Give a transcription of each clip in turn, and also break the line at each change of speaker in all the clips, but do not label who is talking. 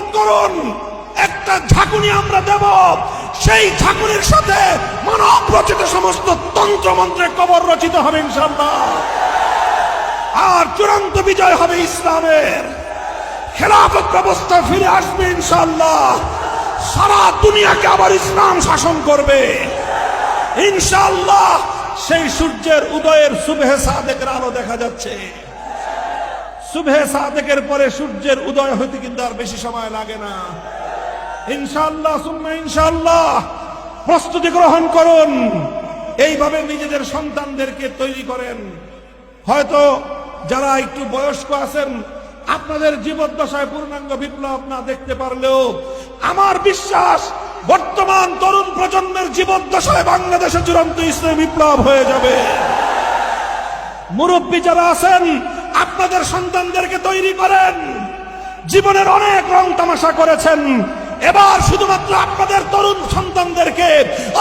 ঐক্যমত করুন, একটা ঝাঁকুনি আমরা দেব, সেই ঝাঁকুনির সাথে মানব রচিত সমস্ত তন্ত্রমন্ত্রের কবর রচিত হবে ইনশাআল্লাহ। আর চূড়ান্ত বিজয় হবে ইসলামের, খেলাফত ব্যবস্থা ফিরে আসবে ইনশাআল্লাহ। সারা দুনিয়াকে আবার ইসলাম শাসন করবে ইনশাআল্লাহ। সেই সূর্যের উদয়ের সুবহে সাদেকের আলো দেখা যাচ্ছে। সুবহে সাদেকের পরে সূর্যের উদয় হতে কিন্তু আর বেশি সময় লাগে না ইনশাআল্লাহ সুম্মা ইনশাআল্লাহ। প্রস্তুতি গ্রহণ করুন, এইভাবে নিজেদের সন্তানদেরকে তৈরি করেন। হয়তো যারা একটু বয়স্ক আছেন, আপনাদের জীবদ্দশায় পূর্ণাঙ্গ বিপ্লব না দেখতে পারলেও আমার বিশ্বাস বর্তমান তরুণ প্রজন্মের জীবদ্দশায় বাংলাদেশে চূড়ান্ত ইসলামী বিপ্লব হয়ে যাবে। মুরব্বী যারা আছেন, আপনাদের সন্তানদেরকে তৈরি করেন। জীবনের অনেক রং তামাশা করেছেন, এবার শুধুমাত্র আপনাদের তরুণ সন্তানদেরকে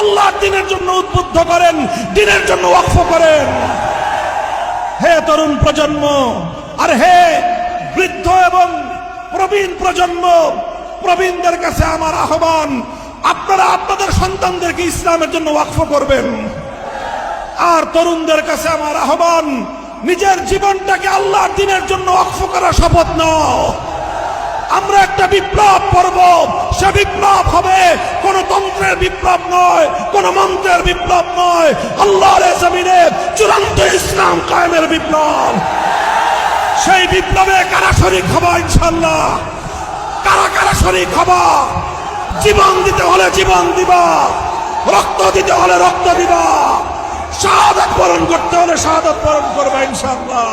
আল্লাহর দ্বীনের জন্য উদ্বুদ্ধ করেন, দ্বীনের জন্য ওয়াকফ করেন। হে তরুণ প্রজন্ম, আর হে বৃদ্ধ এবং প্রবীণ প্রজন্ম, প্রবীণদের কাছে আমার আহ্বান, আপনারা আপনাদের সন্তানদেরকে ইসলামের জন্য ওয়াকফ করবেন। আর তরুণদের কাছে আমার আহ্বান, নিজের জীবনটাকে আল্লাহর দ্বীনের জন্য ওয়াকফ করার শপথ নাও। আমরা একটা বিপ্লব করব, সে বিপ্লব হবে কোন তন্ত্রের বিপ্লব নয়, কোন মন্ত্রের বিপ্লব নয়, আল্লাহর জমিনে চূড়ান্ত ইসলাম কায়েমের বিপ্লব। সেই বিপ্লবে কারা শরীক হবা ইনশাআল্লাহ? কারা কারা শরীক হবা? জীবন দিতে হলে জীবন দিবা, রক্ত দিতে হলে রক্ত দিবা, শাহাদাত বরণ করতে হলে শাহাদাত বরণ করবা ইনশাআল্লাহ।